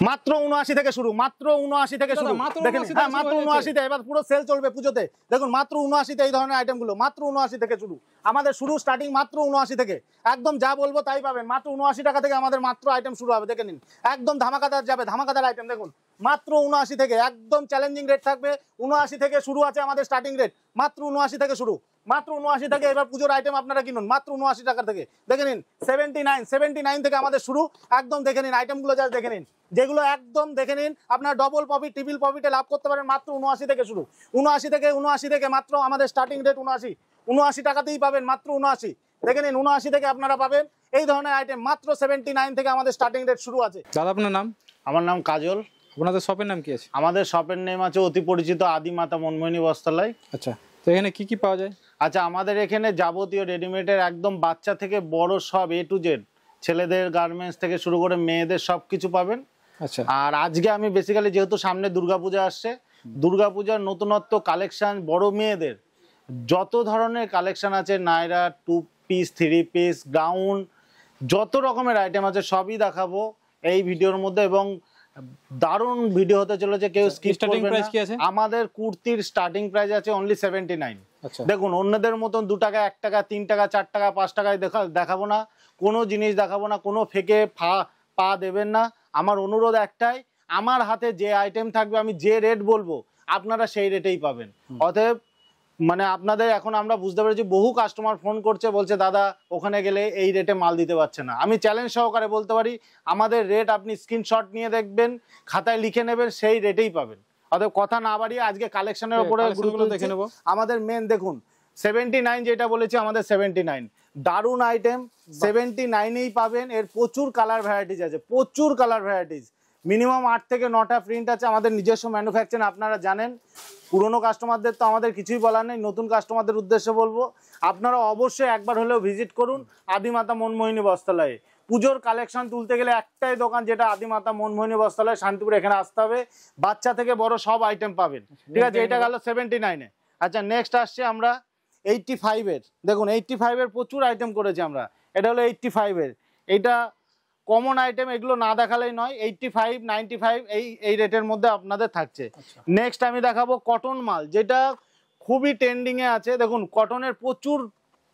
মাত্র ৭৯ থেকে শুরু, মাত্র ৭৯ থেকে শুরু। দেখেন হ্যাঁ মাত্র ৭৯তে, এবার পুরো সেল চলবে পুজোতে। দেখুন মাত্র ৭৯তে এই ধরনের আইটেমগুলো মাত্র ৭৯ থেকে শুরু। আমাদের শুরু স্টার্টিং মাত্র ৭৯ থেকে, একদম যা বলবো তাই পাবেন। মাত্র ৭৯ টাকা থেকে আমাদের মাত্র আইটেম শুরু হবে। দেখে নিন একদম ধামাকাদার যাবে, ধামাকাদার আইটেম। দেখুন মাত্র ৭৯ থেকে, একদম চ্যালেঞ্জিং রেট থাকবে। ৭৯ থেকে শুরু আছে আমাদের স্টার্টিং রেট, মাত্র ৭৯ থেকে শুরু, মাত্র ৭৯ থেকে। এবার পুজোর আইটেম আপনারা কিনুন মাত্র ৭৯ টাকা থেকে। দেখে নিন 79 থেকে আমাদের শুরু। একদম দেখে নিন আইটেমগুলো, জাস্ট দেখে নিন, যেগুলো একদম দেখে নিন আপনার ডবল প্রফিট ট্রিপল প্রফিটে লাভ করতে পারেন। মাত্র ৭৯ থেকে শুরু, ৭৯ থেকে মাত্র আমাদের স্টার্টিং রেট ৭৯ টাকাতেই পাবেন, মাত্র ৭৯। দেখে নিন ৭৯ থেকে আপনারা পাবেন এই ধরনের আইটেম। মাত্র 79 থেকে আমাদের স্টার্টিং রেট শুরু আছে। দাদা আপনার নাম? আমার নাম কাজল। আপনাদের শপের নাম কি আছে? আমাদের শপের নেম আছে অতি পরিচিত আদিমাতা মনমোহিনী বস্ত্রালয়। আচ্ছা, তো এখানে কি কি পাওয়া যায়? আচ্ছা, আমাদের এখানে যাবতীয় রেডিমেডের একদম বাচ্চা থেকে বড় সব A to Z, ছেলেদের গার্মেন্টস থেকে শুরু করে মেয়েদের সব কিছু পাবেন। আচ্ছা, আর আজকে আমি বেসিক্যালি যেহেতু সামনে দুর্গাপূজা আসছে, দুর্গাপূজার নতুনত্ব কালেকশন, বড় মেয়েদের যত ধরনের কালেকশন আছে, নায়রা, 2 পিস 3 পিস গাউন, যত রকমের আইটেম আছে সবই দেখাবো এই ভিডিওর মধ্যে। এবং দারুণ ভিডিও হতে চলেছে, কেউ স্কিপ করবেন না। আমাদের কুর্তির স্টার্টিং প্রাইস আছে অনলি 79। দেখুন অন্যদের মতন 2 টাকা 1 টাকা 3 টাকা 4 টাকা 5 টাকায় দেখাবো না, কোনো জিনিস দেখাবো না, কোনো ফেকে পা দেবেন না। আমার অনুরোধ একটাই, আমার হাতে যে আইটেম থাকবে আমি যে রেট বলবো আপনারা সেই রেটেই পাবেন। অতএব মানে আপনাদের এখন আমরা বুঝতে পেরেছি, বহু কাস্টমার ফোন করছে, বলছে দাদা ওখানে গেলে এই রেটে মাল দিতে পারছে না। আমি চ্যালেঞ্জ সহকারে বলতে পারি আমাদের রেট আপনি স্ক্রিনশট নিয়ে দেখবেন, খাতায় লিখে নেবেন, সেই রেটেই পাবেন। অতএব কথা না বাড়িয়ে আজকে কালেকশনের উপরে গুরুত্ব দেখে নেব। আমাদের মেন দেখুন 79 যেটা বলেছি, আমাদের 79 দারুণ আইটেম 79এই পাবেন। এর প্রচুর কালার ভ্যারাইটিস আছে, প্রচুর কালার ভ্যারাইটিস। মিনিমাম 8 থেকে 9টা প্রিন্ট আছে। আমাদের নিজস্ব ম্যানুফ্যাকচারিং, আপনারা জানেন। পুরনো কাস্টমারদের তো আমাদের কিছুই বলার নেই, নতুন কাস্টমারদের উদ্দেশ্যে বলবো আপনারা অবশ্যই একবার হলেও ভিজিট করুন আদিমাতা মনমোহিনী বস্ত্রালয়ে। পুজোর কালেকশন তুলতে গেলে একটাই দোকান, যেটা আদিমাতা মনমোহিনী বস্ত্রালয়, শান্তিপুর। এখানে আসতে হবে, বাচ্চা থেকে বড় সব আইটেম পাবেন। ঠিক আছে, এটা গেল 79-এ। আচ্ছা, নেক্সট আসছে আমরা 85-এর। দেখুন 85-এর প্রচুর আইটেম করেছি আমরা। এটা হলো 85-এর, এইটা কমন আইটেম, এগুলো না দেখালেই নয়। 85, 95 এই রেটের মধ্যে আপনাদের থাকছে। নেক্সট আমি দেখাবো কটন মাল, যেটা খুবই ট্রেন্ডিং এ আছে। দেখুন কটনের প্রচুর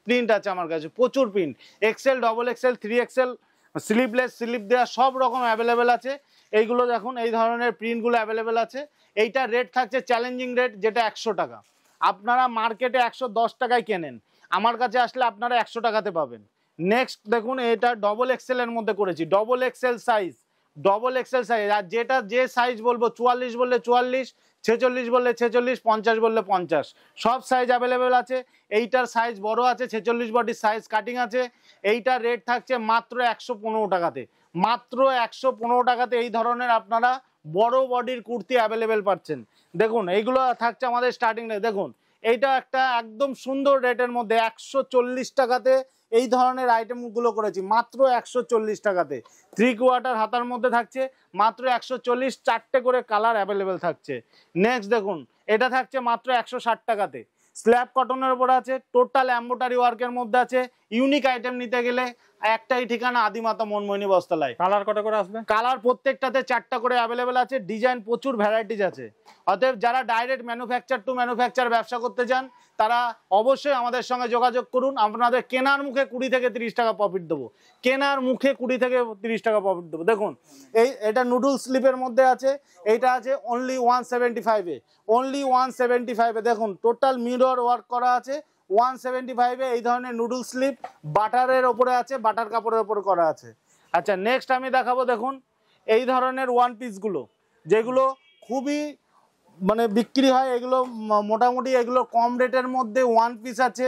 প্রিন্ট আছে আমার কাছে, প্রচুর print, XL, XXL, 3XL, sleeveless, sleeve দেওয়া সব রকম অ্যাভেলেবেল আছে। এইগুলো দেখুন, এই ধরনের প্রিন্টগুলো অ্যাভেলেবেল আছে। এইটার রেট থাকছে চ্যালেঞ্জিং রেট, যেটা 100 টাকা। আপনারা মার্কেটে 110 টাকায় কেনেন, আমার কাছে আসলে আপনারা 100 টাকাতে পাবেন। নেক্সট দেখুন, এটা XXL এর মধ্যে করেছি, XXL সাইজ, XXL সাইজ। আর যেটা যে সাইজ বলবো, 44 বললে 44, 46 বললে 46, 50 বললে 50, সব সাইজ অ্যাভেলেবেল আছে। এইটার সাইজ বড় আছে, 46 বডির সাইজ কাটিং আছে। এইটার রেট থাকছে মাত্র 115 টাকাতে, মাত্র 115 টাকাতে এই ধরনের আপনারা বড় বডির কুর্তি অ্যাভেলেবেল পাচ্ছেন। দেখুন এইগুলো থাকছে আমাদের স্টার্টিং রেট। দেখুন এইটা একটা একদম সুন্দর রেটের মধ্যে 140 টাকাতে এই ধরনের আইটেমগুলো করেছি, মাত্র 140 টাকাতে। 3/4 হাতার মধ্যে থাকছে, মাত্র 140, 4টে করে কালার অ্যাভেলেবেল থাকছে। নেক্সট দেখুন, এটা থাকছে মাত্র 160 টাকাতে। স্ল্যাব কটনের উপর আছে, টোটাল এমব্রয়ডারি ওয়ার্কের মধ্যে আছে। ইউনিক আইটেম নিতে গেলে একটাই ঠিকানা, আদিমাতা মনমোহিনী বস্ত্রালয়। কালার কত করে আসবে? কালার প্রত্যেকটাতে 4টা করে অ্যাভেলেবেল আছে, ডিজাইন প্রচুর ভ্যারাইটিস আছে। অতএব যারা ডাইরেক্ট ম্যানুফ্যাকচার টু ম্যানুফ্যাকচার ব্যবসা করতে চান, তারা অবশ্যই আমাদের সঙ্গে যোগাযোগ করুন। আপনাদের কেনার মুখে 20 থেকে 30 টাকা প্রফিট দেবো, কেনার মুখে 20 থেকে 30 টাকা প্রফিট দেবো। দেখুন এটা নুডল স্লিপের মধ্যে আছে, এইটা আছে অনলি 175-এ, অনলি 175-এ। দেখুন টোটাল মিরর ওয়ার্ক করা আছে, 175-এ এই ধরনের নুডল স্লিপ, বাটারের ওপরে আছে, বাটার কাপড়ের ওপরে করা আছে। আচ্ছা, নেক্সট আমি দেখাবো, দেখুন এই ধরনের ওয়ান পিসগুলো, যেগুলো খুবই মানে বিক্রি হয়, এগুলো মোটামুটি এগুলো কম রেটের মধ্যে ওয়ান পিস আছে,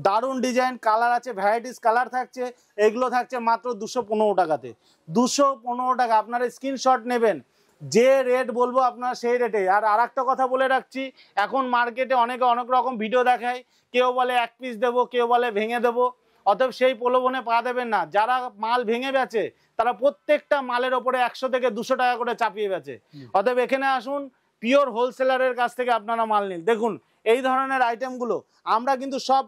দারুণ ডিজাইন, কালার আছে, ভ্যারাইটিস কালার থাকছে। এগুলো থাকছে মাত্র 215 টাকাতে, 215 টাকা। আপনারা স্ক্রিনশট নেবেন, যে রেট বলবো আপনারা সেই রেটে। আর আরেকটা কথা বলে রাখছি, এখন মার্কেটে অনেকে অনেক রকম ভিডিও দেখায়, কেউ বলে 1 পিস দেবো, কেউ বলে ভেঙে দেবো। অতএব সেই প্রলোভনে পা দেবেন না। যারা মাল ভেঙে বেচে তারা প্রত্যেকটা মালের ওপরে 100 থেকে 200 টাকা করে চাপিয়ে বেচে। অতএব এখানে আসুন, পিওর হোলসেলারের কাছ থেকে আপনারা মাল নিন। দেখুন এই ধরনের আইটেমগুলো আমরা কিন্তু সব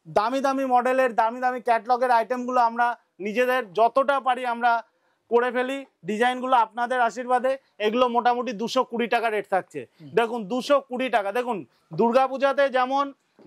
দামি দামি মডেলের, দামি দামি ক্যাটলগের আইটেমগুলো আমরা নিজেদের যতটা পারি আমরা করে ফেলি ডিজাইনগুলো আপনাদের আশীর্বাদে। এগুলো মোটামুটি 220 টাকা রেট থাকছে। দেখুন 220 টাকা। দেখুন দুর্গাপূজাতে যেমন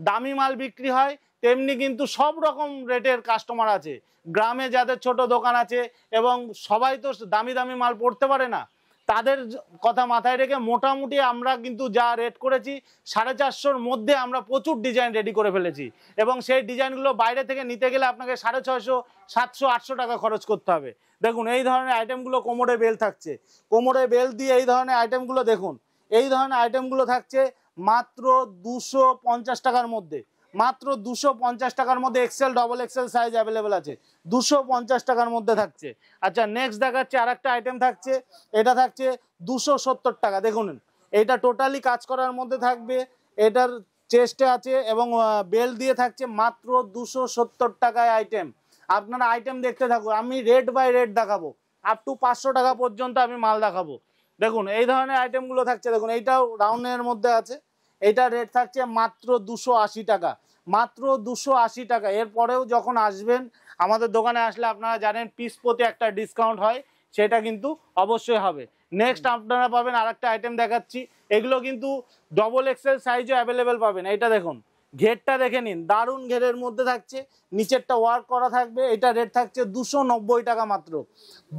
দামি মাল বিক্রি হয় তেমনি কিন্তু সব রকম রেটের কাস্টমার আছে। গ্রামে যাদের ছোট দোকান আছে এবং সবাই তো দামি দামি মাল পড়তে পারে না, তাদের কথা মাথায় রেখে মোটামুটি আমরা কিন্তু যা রেট করেছি 450-র মধ্যে আমরা প্রচুর ডিজাইন রেডি করে ফেলেছি। এবং সেই ডিজাইনগুলো বাইরে থেকে নিতে গেলে আপনাকে 650, 700, 800 টাকা খরচ করতে হবে। দেখুন এই ধরনের আইটেমগুলো কোমরে বেল থাকছে, কোমরে বেল দিয়ে এই ধরনের আইটেমগুলো দেখুন, এই ধরনের আইটেমগুলো থাকছে মাত্র 250 টাকার মধ্যে। মাত্র 250 টাকার মধ্যে XL double XL size available আছে, 250 টাকার মধ্যে থাকছে। আচ্ছা নেক্সট দেখাচ্ছে আরেকটা আইটেম থাকছে, এটা থাকছে 270 টাকা। দেখুন এটা টোটালি কাজ করার মধ্যে থাকবে, এটার চেস্টে আছে এবং বেল্ট দিয়ে থাকছে, মাত্র 270 টাকায় আইটেম। আপনারা আইটেম দেখতে থাকুন, আমি রেট বাই রেট দেখাবো, আপ টু 500 টাকা পর্যন্ত আমি মাল দেখাবো। দেখুন এই ধরনের আইটেমগুলো থাকছে। দেখুন এইটাও রাউন্ডের মধ্যে আছে, এটা রেট থাকছে মাত্র 280 টাকা, মাত্র 280 টাকা। এরপরেও যখন আসবেন আমাদের দোকানে আসলে আপনারা জানেন পিস প্রতি একটা ডিসকাউন্ট হয়, সেটা কিন্তু অবশ্যই হবে। নেক্সট আপনারা পাবেন আরেকটা আইটেম দেখাচ্ছি, এগুলো কিন্তু ডবল এক্সেল সাইজও অ্যাভেলেবেল পাবেন। এইটা দেখুন ঘেরটা দেখে নিন, দারুণ ঘেরের মধ্যে থাকছে, নিচেরটা ওয়ার্ক করা থাকবে। এটা রেট থাকছে 290 টাকা, মাত্র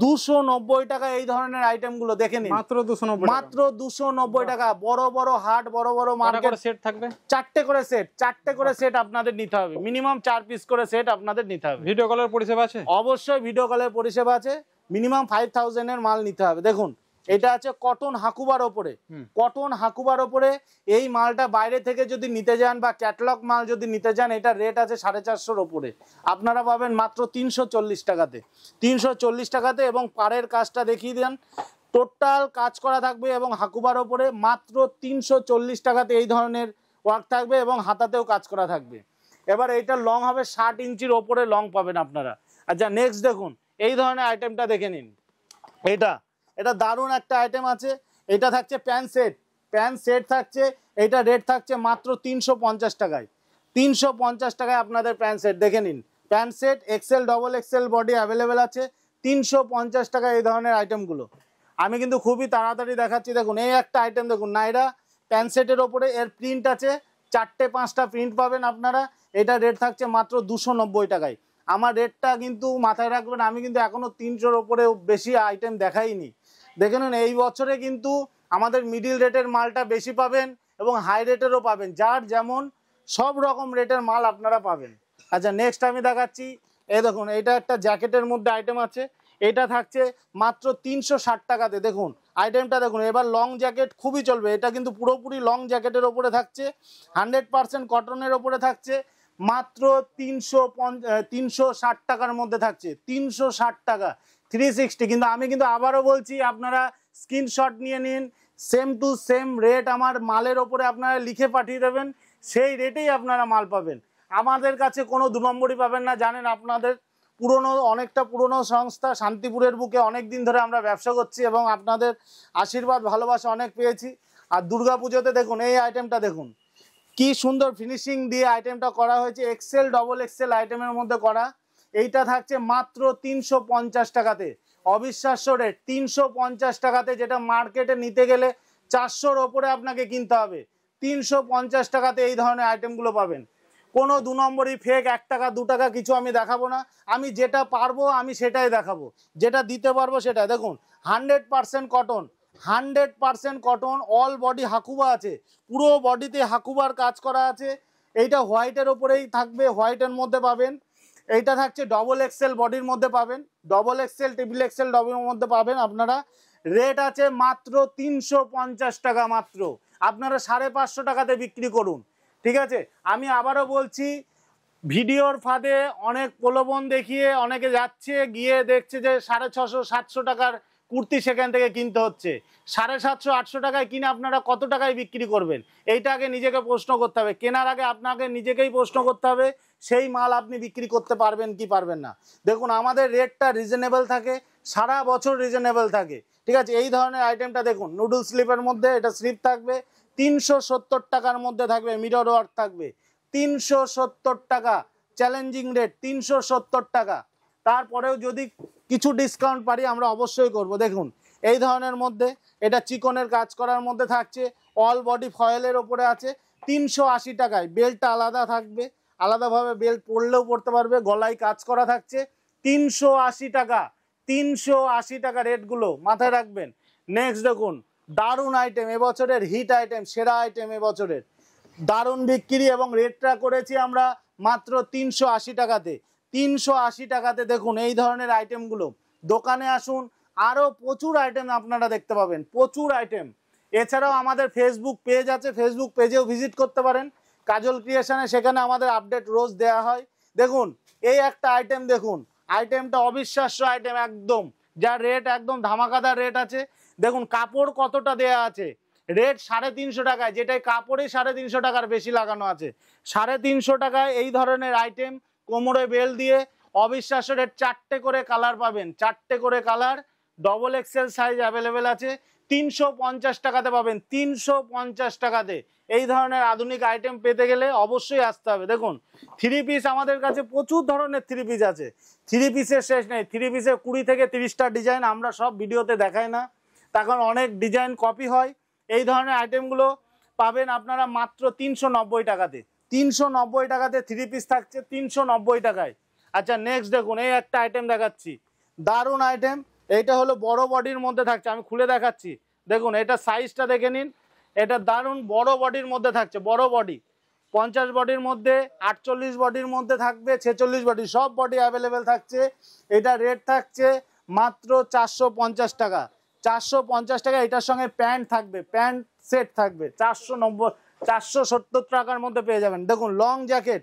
290 টাকা। এই ধরনের আইটেমগুলো দেখে নিন, মাত্র 290, মাত্র 290 টাকা। বড় বড় হাট, বড় বড় মার্কেট সেট থাকবে, 4টে করে সেট, 4টে করে সেট আপনাদের নিতে হবে, মিনিমাম 4 পিস করে সেট আপনাদের নিতে হবে। ভিডিও কলের পরিষেবা আছে, অবশ্যই ভিডিও কলের পরিষেবা আছে, মিনিমাম 5000 এর মাল নিতে হবে। দেখুন এটা আছে কটন হাকুবার ওপরে, কটন হাকুবার ওপরে। এই মালটা বাইরে থেকে যদি নিতে যান বা ক্যাটালগ মাল যদি নিতে যান, এটা রেট আছে 450-র ওপরে, আপনারা পাবেন মাত্র 340 টাকাতে, 340 টাকাতে। এবং পাড়ের কাজটা দেখিয়ে দেন, টোটাল কাজ করা থাকবে এবং হাকুবার ওপরে মাত্র 340 টাকাতে এই ধরনের ওয়ার্ক থাকবে এবং হাতাতেও কাজ করা থাকবে। এবার এইটা লং হবে 60 ইঞ্চির ওপরে লং পাবেন আপনারা। আচ্ছা নেক্সট দেখুন এই ধরনের আইটেমটা দেখে নিন, এটা দারুণ একটা আইটেম আছে। এটা থাকছে প্যান্ট সেট, প্যান্ট সেট থাকছে, এটা রেট থাকছে মাত্র 350 টাকায়, 350 টাকায় আপনাদের প্যান্ট সেট। দেখে নিন pant set XL double XL body available আছে, 350 টাকা এই ধরনের আইটেমগুলো। আমি কিন্তু খুবই তাড়াতাড়ি দেখাচ্ছি। দেখুন এই একটা আইটেম দেখুন, নাইরা প্যান্ট সেটের ওপরে এর প্রিন্ট আছে, 4টে 5টা প্রিন্ট পাবেন আপনারা। এটা রেট থাকছে মাত্র 290 টাকায়। আমার রেটটা কিন্তু মাথায় রাখবেন, আমি কিন্তু এখনো 300-র ওপরে বেশি আইটেম দেখাইনি। দেখে নিন এই বছরে কিন্তু আমাদের মিডিল রেটের মালটা বেশি পাবেন এবং হাই রেটেরও পাবেন, যার যেমন সব রকম রেটের মাল আপনারা পাবেন। আচ্ছা নেক্সট আমি দেখাচ্ছি, এই দেখুন এটা একটা জ্যাকেটের মধ্যে আইটেম আছে, এটা থাকছে মাত্র 360 টাকাতে। দেখুন আইটেমটা দেখুন, এবার লং জ্যাকেট খুবই চলবে, এটা কিন্তু পুরোপুরি লং জ্যাকেটের ওপরে থাকছে, 100% কটনের ওপরে থাকছে, মাত্র 360 টাকার মধ্যে থাকছে, 360 টাকা, 360। কিন্তু আমি কিন্তু আবারও বলছি আপনারা স্ক্রিনশট নিয়ে নিন, সেম টু সেম রেট আমার মালের ওপরে আপনারা লিখে পাঠিয়ে দেবেন, সেই রেটেই আপনারা মাল পাবেন। আমাদের কাছে কোনো 2 নম্বরই পাবেন না। জানেন আপনাদের অনেকটা পুরনো সংস্থা, শান্তিপুরের বুকে অনেক দিন ধরে আমরা ব্যবসা করছি এবং আপনাদের আশীর্বাদ ভালোবাসা অনেক পেয়েছি। আর দুর্গাপুজোতে দেখুন এই আইটেমটা দেখুন, কি সুন্দর ফিনিশিং দিয়ে আইটেমটা করা হয়েছে, এক্সেল ডবল এক্সেল আইটেমের মধ্যে করা। এইটা থাকছে মাত্র 350 টাকাতে, অবিশ্বাস্য রেট, 350 টাকাতে, যেটা মার্কেটে নিতে গেলে 400-র ওপরে আপনাকে কিনতে হবে। 350 টাকাতে এই ধরনের আইটেমগুলো পাবেন। কোনো 2 নম্বরই ফেক 1 টাকা 2 টাকা কিছু আমি দেখাবো না, আমি যেটা পারবো আমি সেটাই দেখাবো, যেটা দিতে পারবো সেটা। দেখুন 100% কটন, 100% কটন, অল বডি হাকুবা আছে, পুরো বডিতে হাকুবার কাজ করা আছে। এইটা হোয়াইটের ওপরেই থাকবে, হোয়াইটের মধ্যে পাবেন। এইটা থাকছে ডবল এক্সেল বডির মধ্যে পাবেন, ডবল এক্সেল ট্রিপল এক্সেল ডবলের মধ্যে পাবেন আপনারা। রেট আছে মাত্র 350 টাকা, মাত্র আপনারা 550 টাকাতে বিক্রি করুন, ঠিক আছে। আমি আবারও বলছি, ভিডিওর ফাঁদে অনেক প্রলোভন দেখিয়ে অনেকে যাচ্ছে, গিয়ে দেখছে যে 650-700 টাকার কুর্তি সেখান থেকে কিনতে হচ্ছে, 750-800 টাকায় কিনে আপনারা কত টাকায় বিক্রি করবেন? এইটা আগে নিজেকে প্রশ্ন করতে হবে। কেনার আগে আপনাকে নিজেকেই প্রশ্ন করতে হবে সেই মাল আপনি বিক্রি করতে পারবেন কি পারবেন না। দেখুন আমাদের রেটটা রিজনেবল থাকে, সারা বছর রিজনেবল থাকে, ঠিক আছে। এই ধরনের আইটেমটা দেখুন, নুডল স্লিপের মধ্যে, এটা স্লিপ থাকবে 370 টাকার মধ্যে থাকবে, মিরর ওয়ার্ক থাকবে 370 টাকা, চ্যালেঞ্জিং রেট 370 টাকা। তারপরেও যদি কিছু ডিসকাউন্ট পারি আমরা অবশ্যই করব। দেখুন এই ধরনের মধ্যে এটা চিকনের কাজ করার মধ্যে থাকছে, অল বডি ফয়েলের ওপরে আছে, 380 টাকায়। বেল্টটা আলাদা থাকবে, আলাদাভাবে বেল্ট পরলেও পরতে পারবে, গলায় কাজ করা থাকছে, 380 টাকা। 380 টাকা রেটগুলো মাথায় রাখবেন। নেক্সট দেখুন দারুণ আইটেম, এবছরের হিট আইটেম, সেরা আইটেম এবছরের, দারুণ বিক্রি এবং রেটটা করেছি আমরা মাত্র 380 টাকাতে। 380 টাকাতে দেখুন এই ধরনের আইটেমগুলো। দোকানে আসুন, আরও প্রচুর আইটেম আপনারা দেখতে পাবেন, প্রচুর আইটেম। এছাড়াও আমাদের ফেসবুক পেজ আছে, ফেসবুক পেজেও ভিজিট করতে পারেন, কাজল ক্রিয়েশনে, সেখানে আমাদের আপডেট রোজ দেয়া হয়। দেখুন এই একটা আইটেম দেখুন, আইটেমটা অবিশ্বাস্য আইটেম একদম, যার রেট একদম ধামাকাদার রেট আছে। দেখুন কাপড় কতটা দেয়া আছে, রেট 350 টাকায়, যেটাই কাপড়ে 350 টাকার বেশি লাগানো আছে। 350 টাকায় এই ধরনের আইটেম, কোমরে বেল দিয়ে, অবিশ্বাস্য রেট। 4টে করে কালার পাবেন, 4টে করে colour, double XL size available আছে। 350 টাকাতে পাবেন, 350 টাকাতে। এই ধরনের আধুনিক আইটেম পেতে গেলে অবশ্যই আসতে হবে। দেখুন থ্রি পিস আমাদের কাছে প্রচুর ধরনের থ্রি পিস আছে, থ্রি পিসের শেষ নেই। থ্রি পিসের 20 থেকে 30টা ডিজাইন, আমরা সব ভিডিওতে দেখাই না, তখন অনেক ডিজাইন কপি হয়। এই ধরনের আইটেমগুলো পাবেন আপনারা মাত্র 390 টাকাতে। 390 টাকাতে থ্রি পিস থাকছে, 390 টাকায়। আচ্ছা নেক্সট দেখুন এই একটা আইটেম দেখাচ্ছি, দারুণ আইটেম। এইটা হলো বড় বডির মধ্যে থাকছে, আমি খুলে দেখাচ্ছি। দেখুন এটা সাইজটা দেখে নিন, এটা দারুণ বড় বডির মধ্যে থাকছে, বড় বডি। 50 বডির মধ্যে, 48 বডির মধ্যে থাকবে, 46 বডি, সব বডি অ্যাভেলেবেল থাকছে। এটা রেট থাকছে মাত্র 450 টাকা। 450 টাকা। এটার সঙ্গে প্যান্ট থাকবে, প্যান্ট সেট থাকবে, 470 টাকার মধ্যে পেয়ে যাবেন। দেখুন লং জ্যাকেট,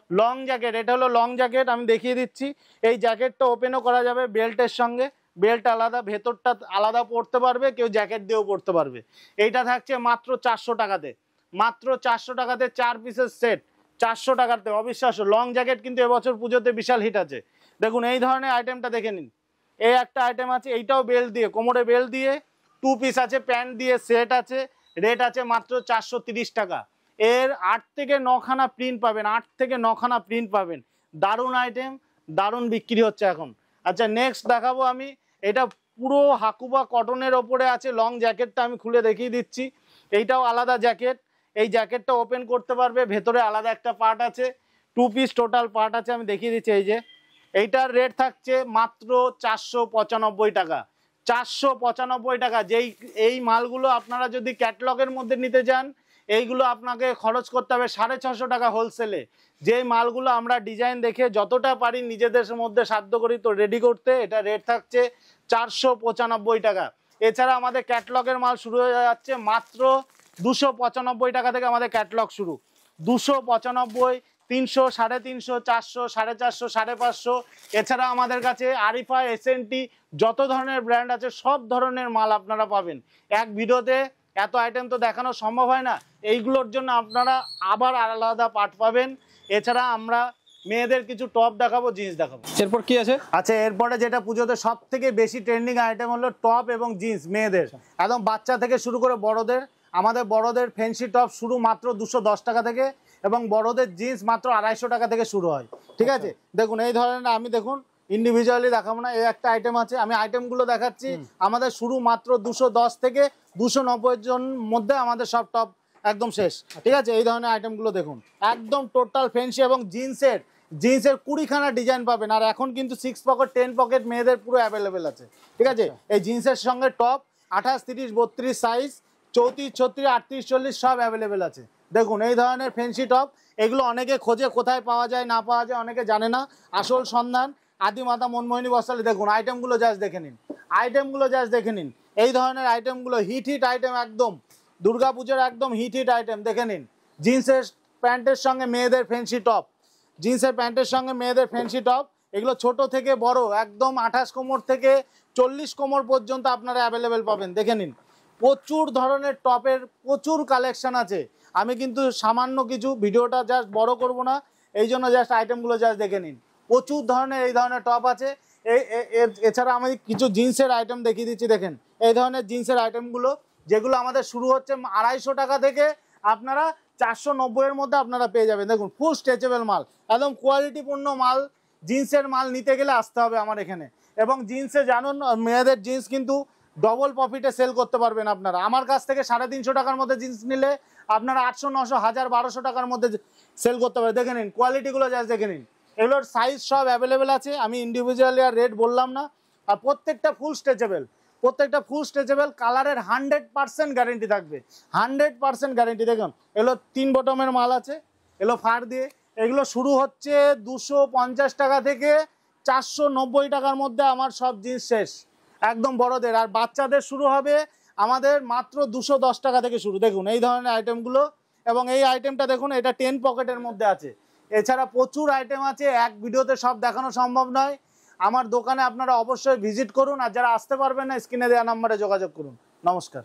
লং জ্যাকেট, এটা হলো লং জ্যাকেট, আমি দেখিয়ে দিচ্ছি। এই জ্যাকেটটা ওপেনও করা যাবে বেল্টের সঙ্গে, বেল্ট আলাদা, ভেতরটা আলাদা পরতে পারবে, কেউ জ্যাকেট দিয়েও পরতে পারবে। এইটা থাকছে মাত্র 400 টাকাতে, মাত্র 400 টাকাতে 4 পিসের সেট, 400 টাকাতে। অবিশ্বাস্য লং জ্যাকেট কিন্তু এবছর পুজোতে বিশাল হিট আছে। দেখুন এই ধরনের আইটেমটা দেখে নিন। এই একটা আইটেম আছে, এইটাও বেল্ট দিয়ে, কোমরে বেল্ট দিয়ে, 2 পিস আছে, প্যান্ট দিয়ে সেট আছে, রেট আছে মাত্র 430 টাকা। এর 8 থেকে 9খানা প্রিন্ট পাবেন, 8 থেকে 9খানা প্রিন্ট পাবেন। দারুণ আইটেম, দারুণ বিক্রি হচ্ছে এখন। আচ্ছা নেক্সট দেখাবো আমি, এটা পুরো হাকুবা কটনের ওপরে আছে, লং জ্যাকেটটা আমি খুলে দেখিয়ে দিচ্ছি। এইটাও আলাদা জ্যাকেট, এই জ্যাকেটটা ওপেন করতে পারবে, ভেতরে আলাদা একটা পার্ট আছে, 2 পিস টোটাল পার্ট আছে, আমি দেখিয়ে দিচ্ছি। এই যে এইটার রেট থাকছে মাত্র 495 টাকা। 495 টাকা। যেই এই মালগুলো আপনারা যদি ক্যাটলগের মধ্যে নিতে চান, এইগুলো আপনাকে খরচ করতে হবে 650 টাকা হোলসেলে। যেই মালগুলো আমরা ডিজাইন দেখে যতটা পারি নিজেদের মধ্যে সাধ্য করি তো রেডি করতে, এটা রেট থাকছে 495 টাকা। এছাড়া আমাদের ক্যাটলগের মাল শুরু হয়ে যাচ্ছে মাত্র 295 টাকা থেকে, আমাদের ক্যাটলগ শুরু 295, 300, 350, 400, 450, 550। এছাড়া আমাদের কাছে আরিফা, এসএনটি, যত ধরনের ব্র্যান্ড আছে সব ধরনের মাল আপনারা পাবেন। এক ভিডিওতে এত আইটেম তো দেখানো সম্ভব হয় না, এইগুলোর জন্য আপনারা আবার আলাদা পার্ট পাবেন। এছাড়া আমরা মেয়েদের কিছু টপ দেখাবো, জিন্স দেখাবো। এরপর কি আছে? আচ্ছা এরপরে যেটা পুজোতে সব থেকে বেশি ট্রেন্ডিং আইটেম হলো টপ এবং জিন্স মেয়েদের, একদম বাচ্চা থেকে শুরু করে বড়দের। আমাদের বড়দের ফ্যান্সি টপ শুরু মাত্র 210 টাকা থেকে, এবং বড়দের জিন্স মাত্র 250 টাকা থেকে শুরু হয়। ঠিক আছে দেখুন এই ধরনের, আমি দেখুন ইন্ডিভিজুয়ালি দেখাবো না, এই একটা আইটেম আছে, আমি আইটেমগুলো দেখাচ্ছি। আমাদের শুরু মাত্র 210 থেকে 290 জন মধ্যে আমাদের সব টপ একদম শেষ। ঠিক আছে এই ধরনের আইটেমগুলো দেখুন, একদম টোটাল ফ্যান্সি। এবং জিন্সের 20খানা ডিজাইন পাবেন। আর এখন কিন্তু 6 পকেট 10 পকেট মেয়েদের পুরো অ্যাভেলেবেল আছে। ঠিক আছে এই জিন্সের সঙ্গে টপ 28, 30, 32 সাইজ, 34, 36, 38, 40 সব অ্যাভেলেবেল আছে। দেখুন এই ধরনের ফ্যান্সি টপ, এগুলো অনেকে খোঁজে, কোথায় পাওয়া যায় না পাওয়া যায় অনেকে জানে না। আসল সন্ধান আদিমাতা মনমোহিনী বস্ত্রালয়। দেখুন আইটেমগুলো জাস্ট দেখে নিন, আইটেমগুলো জাস্ট দেখে নিন। এই ধরনের আইটেমগুলো হিট আইটেম, একদম দুর্গাপুজোর একদম হিট আইটেম। দেখে নিন জিন্সের প্যান্টের সঙ্গে মেয়েদের ফ্যান্সি টপ, জিন্সের প্যান্টের সঙ্গে মেয়েদের ফ্যান্সি টপ, এগুলো ছোট থেকে বড় একদম 28 কোমর থেকে 40 কোমর পর্যন্ত আপনারা অ্যাভেলেবেল পাবেন। দেখে নিন প্রচুর ধরনের টপের প্রচুর কালেকশন আছে। আমি কিন্তু সামান্য কিছু ভিডিওটা জাস্ট বড় করব না, এই জন্য জাস্ট আইটেমগুলো জাস্ট দেখে নিন। প্রচুর ধরনের এই ধরনের টপ আছে। এছাড়া আমি কিছু জিন্সের আইটেম দেখিয়ে দিচ্ছি। দেখেন এই ধরনের জিন্সের আইটেমগুলো, যেগুলো আমাদের শুরু হচ্ছে 250 টাকা থেকে, আপনারা 490 এর মধ্যে আপনারা পেয়ে যাবেন। দেখুন ফুল স্ট্রেচেবল মাল, একদম কোয়ালিটিপূর্ণ মাল। জিন্সের মাল নিতে গেলে আসতে হবে আমার এখানে। এবং জিন্সে জানুন মেয়েদের জিন্স কিন্তু ডবল প্রফিটে সেল করতে পারবেন আপনারা। আমার কাছ থেকে 350 টাকার মধ্যে জিন্স নিলে আপনারা 800, 900, 1000, 1200 টাকার মধ্যে সেল করতে পারবেন। দেখে নিন কোয়ালিটিগুলো, জাস্ট দেখে নিন। এগুলোর সাইজ সব অ্যাভেলেবেল আছে, আমি ইন্ডিভিজুয়ালি আর রেট বললাম না। আর প্রত্যেকটা ফুল স্ট্রেচেবল, কালারের 100% গ্যারেন্টি থাকবে, 100% গ্যারেন্টি। দেখুন এগুলো 3 বটমের মাল আছে, এগুলো ফাড় দিয়ে। এগুলো শুরু হচ্ছে 250 টাকা থেকে 490 টাকার মধ্যে আমার সব জিনিস শেষ, একদম বড়দের। আর বাচ্চাদের শুরু হবে আমাদের মাত্র 210 টাকা থেকে শুরু। দেখুন এই ধরনের আইটেমগুলো, এবং এই আইটেমটা দেখুন, এটা 10 পকেটের মধ্যে আছে। এছাড়া প্রচুর আইটেম আছে, এক ভিডিওতে সব দেখানো সম্ভব নয়। আমার দোকানে আপনারা অবশ্যই ভিজিট করুন, আর যারা আসতে পারবেন না স্ক্রিনে দেওয়া নাম্বারে যোগাযোগ করুন। নমস্কার।